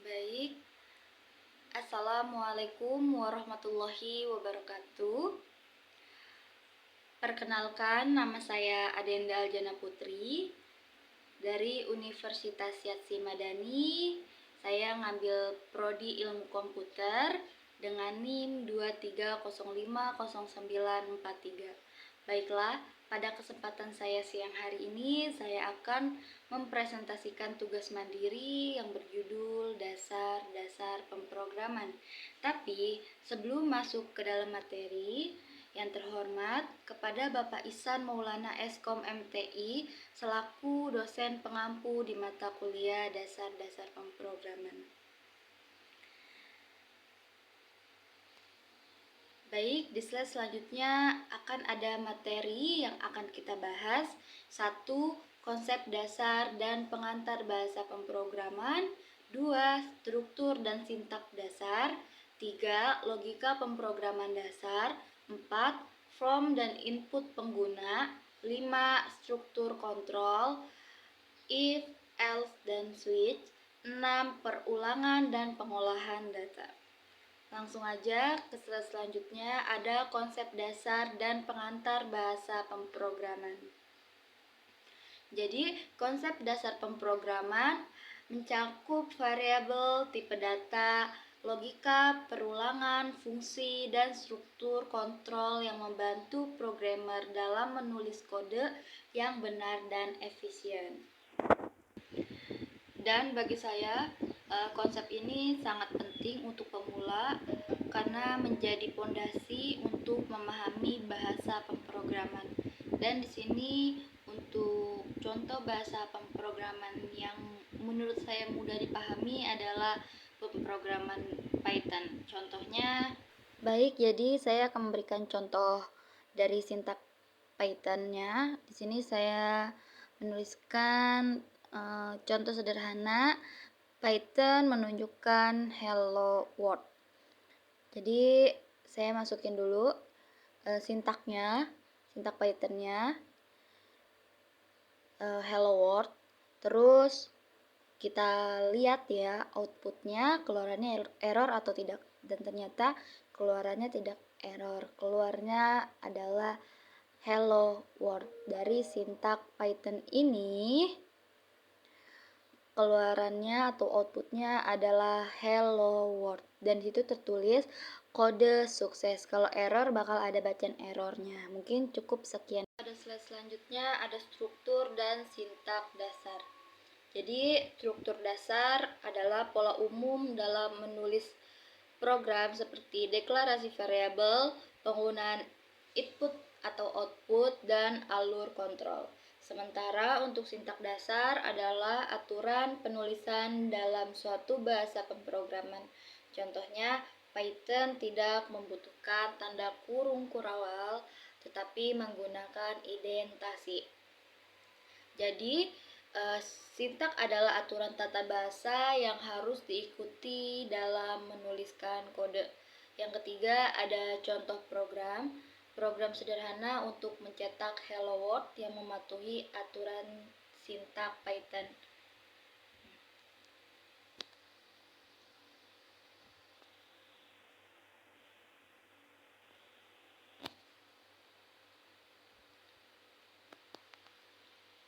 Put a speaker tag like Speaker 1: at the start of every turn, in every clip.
Speaker 1: Baik, Assalamualaikum warahmatullahi wabarakatuh. Perkenalkan, nama saya Adenda Aljana Putri dari Universitas Yatsi Madani. Saya ngambil Prodi Ilmu Komputer dengan NIM 23050943. Baiklah, pada kesempatan saya siang hari ini saya akan mempresentasikan tugas mandiri yang berjudul Dasar-Dasar Pemrograman. Tapi sebelum masuk ke dalam materi, yang terhormat kepada Bapak Ihsan Maulana Eskom MTI selaku dosen pengampu di mata kuliah Dasar-Dasar Pemrograman. Baik, di slide selanjutnya akan ada materi yang akan kita bahas. 1. Konsep dasar dan pengantar bahasa pemrograman. 2. Struktur dan sintak dasar. 3. Logika pemrograman dasar. 4. From dan input pengguna. 5. Struktur kontrol, if, else, dan switch. 6. Perulangan dan pengolahan data. Langsung aja ke slide selanjutnya, ada konsep dasar dan pengantar bahasa pemrograman. Jadi, konsep dasar pemrograman mencakup variabel, tipe data, logika, perulangan, fungsi, dan struktur kontrol yang membantu programmer dalam menulis kode yang benar dan efisien. Dan bagi saya, konsep ini sangat penting untuk pemula karena menjadi fondasi untuk memahami bahasa pemrograman. Dan di sini untuk contoh bahasa pemrograman yang menurut saya mudah dipahami adalah pemrograman Python. Contohnya, baik, jadi saya akan memberikan contoh dari sintak Python-nya. Di sini saya menuliskan contoh sederhana. Python menunjukkan hello world. Jadi saya masukin dulu sintak Python-nya, hello world. Terus kita lihat ya outputnya, keluarannya error atau tidak. Dan ternyata keluarannya tidak error, keluarnya adalah hello world. Dari sintak Python ini keluarannya atau outputnya adalah hello world, dan situ tertulis kode sukses. Kalau error bakal ada bacaan errornya. Mungkin cukup sekian. Pada slide selanjutnya ada struktur dan sintak dasar. Jadi struktur dasar adalah pola umum dalam menulis program seperti deklarasi variabel, penggunaan input atau output, dan alur kontrol. Sementara untuk sintak dasar adalah aturan penulisan dalam suatu bahasa pemrograman. Contohnya, Python tidak membutuhkan tanda kurung kurawal, tetapi menggunakan indentasi. Jadi, sintak adalah aturan tata bahasa yang harus diikuti dalam menuliskan kode. Yang ketiga, ada contoh program sederhana untuk mencetak hello world yang mematuhi aturan sintak Python.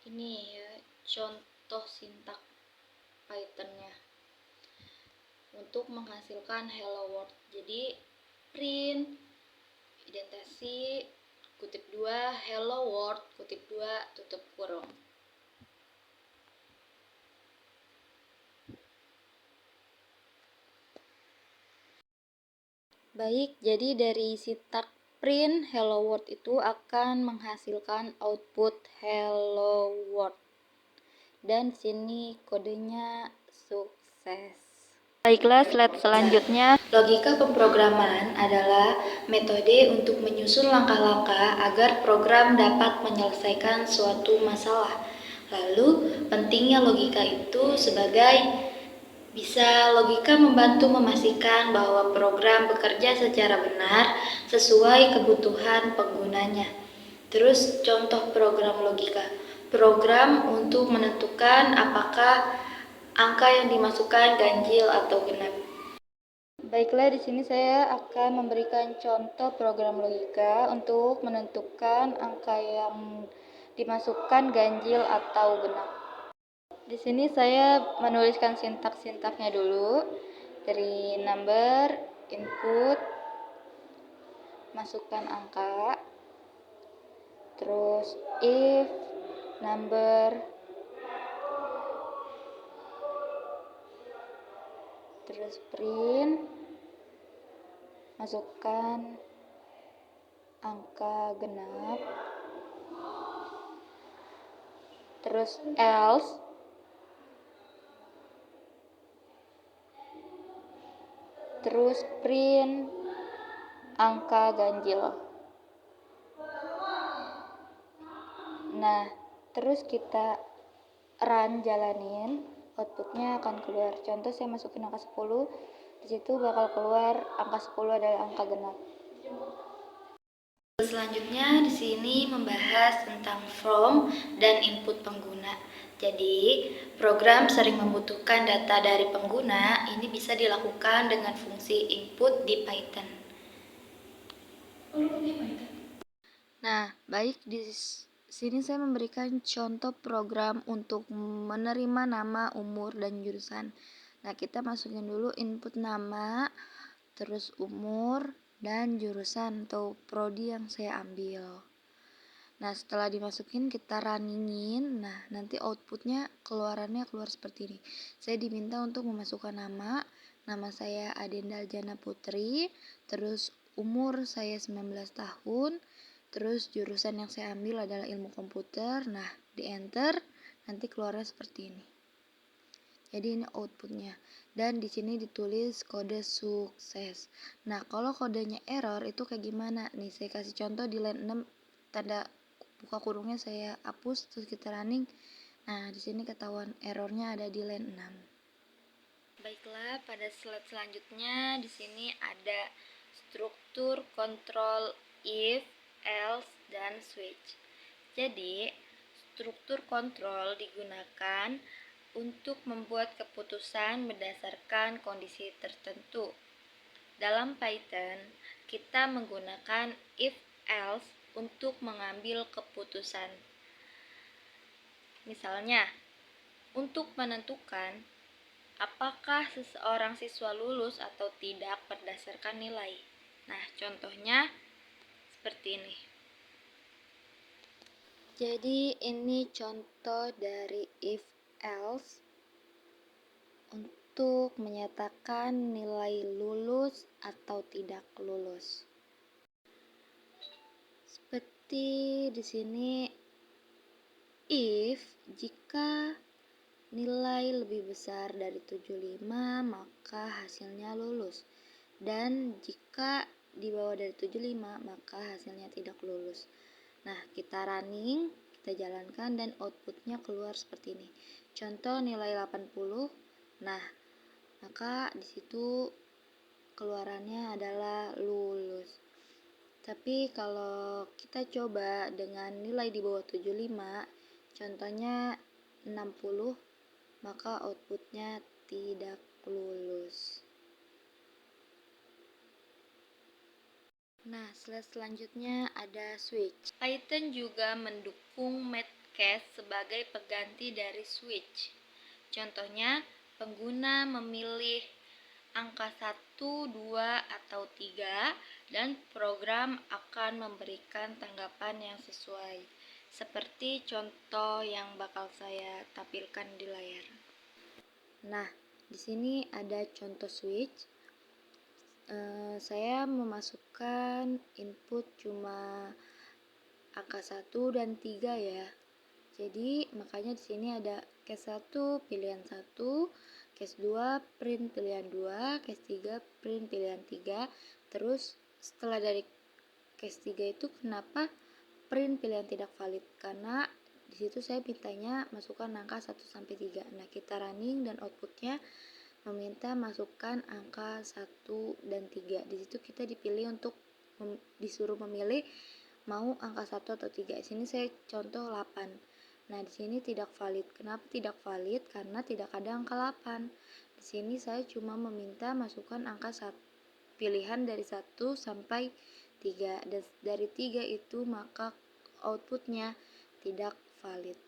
Speaker 1: Ini ya contoh sintak Python-nya untuk menghasilkan hello world. Jadi print indentasi kutip 2 hello world kutip 2 tutup kurung. Baik, jadi dari sintak print hello world itu akan menghasilkan output hello world. Dan sini kodenya sukses. Baiklah, slide selanjutnya. Logika pemrograman adalah metode untuk menyusun langkah-langkah agar program dapat menyelesaikan suatu masalah. Lalu, pentingnya logika itu sebagai logika membantu memastikan bahwa program bekerja secara benar sesuai kebutuhan penggunanya. Terus contoh program logika. Program untuk menentukan apakah angka yang dimasukkan ganjil atau genap. Baiklah, di sini saya akan memberikan contoh program logika untuk menentukan angka yang dimasukkan ganjil atau genap. Di sini saya menuliskan sintaks-sintaksnya dulu. Dari number, input, masukkan angka, terus if number, terus print, masukkan angka genap, terus else, terus print angka ganjil. Nah, terus kita run jalanin, outputnya akan keluar. Contoh saya masukin angka 10, di situ bakal keluar angka 10 adalah angka genap. Selanjutnya di sini membahas tentang from dan input pengguna. Jadi, program sering membutuhkan data dari pengguna, ini bisa dilakukan dengan fungsi input di Python. Nah, baik, di sini saya memberikan contoh program untuk menerima nama, umur, dan jurusan. Nah, kita masukin dulu input nama, terus umur, dan jurusan atau prodi yang saya ambil. Nah, setelah dimasukin kita runningin, nah nanti outputnya keluarannya keluar seperti ini. Saya diminta untuk memasukkan nama saya Adenda Jana Putri, terus umur saya 19 tahun, terus jurusan yang saya ambil adalah ilmu komputer. Nah, di enter, nanti keluarnya seperti ini. Jadi ini outputnya. Dan di sini ditulis kode sukses. Nah, kalau kodenya error itu kayak gimana? Nih, saya kasih contoh di line 6, tanda buka kurungnya saya hapus, terus kita running. Nah, di sini ketahuan errornya ada di line 6. Baiklah, pada slide selanjutnya di sini ada struktur kontrol if, else, dan switch. Jadi, struktur kontrol digunakan untuk membuat keputusan berdasarkan kondisi tertentu. Dalam Python, kita menggunakan if else untuk mengambil keputusan. Misalnya, untuk menentukan apakah seseorang siswa lulus atau tidak berdasarkan nilai. Nah, contohnya seperti ini. Jadi, ini contoh dari if else untuk menyatakan nilai lulus atau tidak lulus. Seperti di sini, if jika nilai lebih besar dari 75 maka hasilnya lulus, dan jika di bawah dari 75 maka hasilnya tidak lulus. Nah, kita running, kita jalankan, dan outputnya keluar seperti ini. Contoh nilai 80. Nah, maka disitu keluarannya adalah lulus. Tapi kalau kita coba dengan nilai di bawah 75, contohnya 60, maka outputnya tidak lulus. Nah, slide selanjutnya ada switch. Python juga mendukung Matcast sebagai pengganti dari switch. Contohnya, pengguna memilih angka 1, 2, atau 3, dan program akan memberikan tanggapan yang sesuai. Seperti contoh yang bakal saya tampilkan di layar. Nah, di sini ada contoh switch. Saya memasukkan input cuma angka 1 dan 3 ya. Jadi makanya di sini ada case 1 pilihan 1, case 2 print pilihan 2, case 3 print pilihan 3. Terus setelah dari case 3 itu kenapa print pilihan tidak valid? Karena di situ saya mintanya masukkan angka 1 sampai 3. Nah, kita running dan outputnya meminta masukkan angka 1 dan 3. Di situ kita dipilih untuk disuruh memilih mau angka 1 atau 3. Di sini saya contoh 8. Nah, di sini tidak valid. Kenapa tidak valid? Karena tidak ada angka 8. Di sini saya cuma meminta masukkan angka pilihan dari 1 sampai 3. Dan dari 3 itu maka outputnya tidak valid.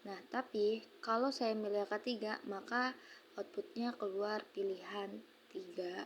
Speaker 1: Nah, tapi kalau saya milih angka 3, maka outputnya keluar pilihan 3.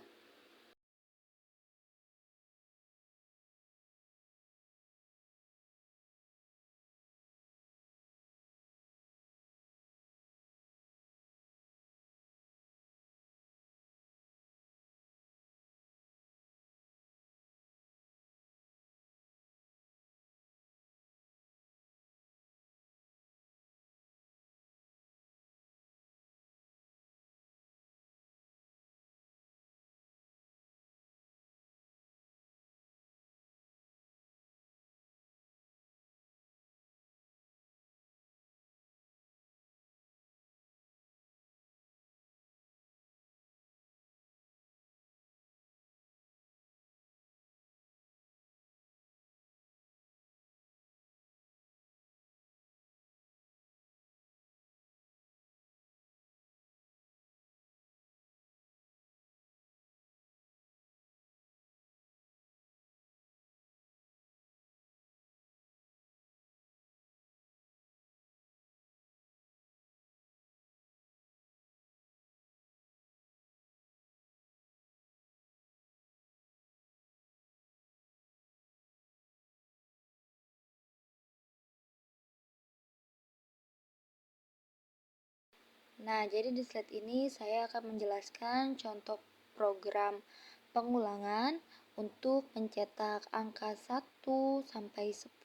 Speaker 1: Nah, jadi di slide ini saya akan menjelaskan contoh program pengulangan untuk mencetak angka 1 sampai 10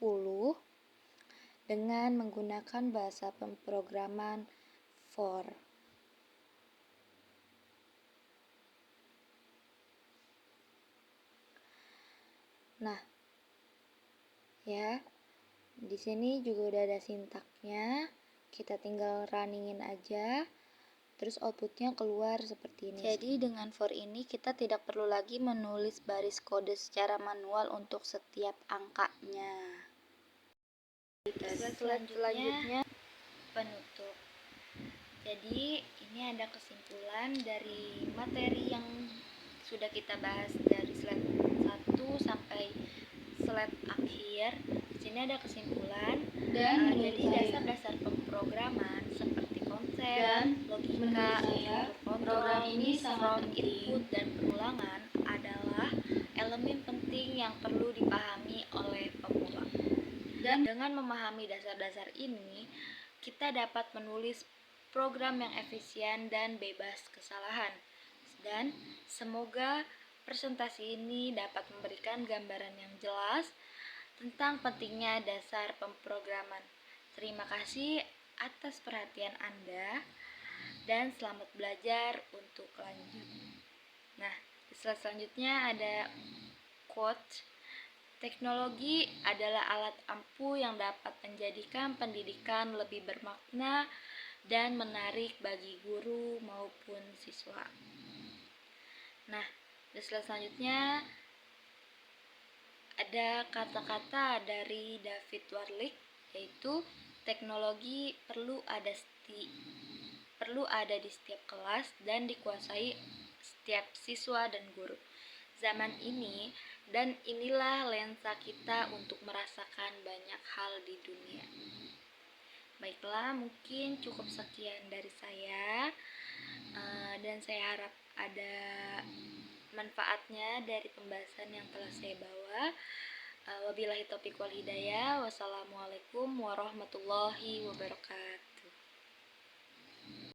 Speaker 1: dengan menggunakan bahasa pemrograman for. Nah, ya, di sini juga udah ada sintaknya. Kita tinggal runningin aja. Terus outputnya keluar seperti ini. Jadi dengan for ini kita tidak perlu lagi menulis baris kode secara manual untuk setiap angkanya. Selanjutnya penutup. Jadi ini ada kesimpulan dari materi yang sudah kita bahas dari slide 1 sampai slide akhir. Di sini ada kesimpulan dan jadi dasar-dasar pemrograman seperti konsep, dan logika, program ini sangat input dan pengulangan adalah elemen penting yang perlu dipahami oleh pemula. Dan dengan memahami dasar-dasar ini, kita dapat menulis program yang efisien dan bebas kesalahan. Dan semoga presentasi ini dapat memberikan gambaran yang jelas tentang pentingnya dasar pemrograman. Terima kasih atas perhatian Anda dan selamat belajar untuk lanjut. Nah, di slide selanjutnya ada quote. Teknologi adalah alat ampuh yang dapat menjadikan pendidikan lebih bermakna dan menarik bagi guru maupun siswa. Nah, di slide selanjutnya ada kata-kata dari David Warlick, yaitu teknologi perlu ada di setiap kelas dan dikuasai setiap siswa dan guru. Zaman ini dan inilah lensa kita untuk merasakan banyak hal di dunia. Baiklah, mungkin cukup sekian dari saya, dan saya harap ada manfaatnya dari pembahasan yang telah saya bawa. Wabillahi taufiq wal hidayah. Wassalamualaikum warahmatullahi wabarakatuh.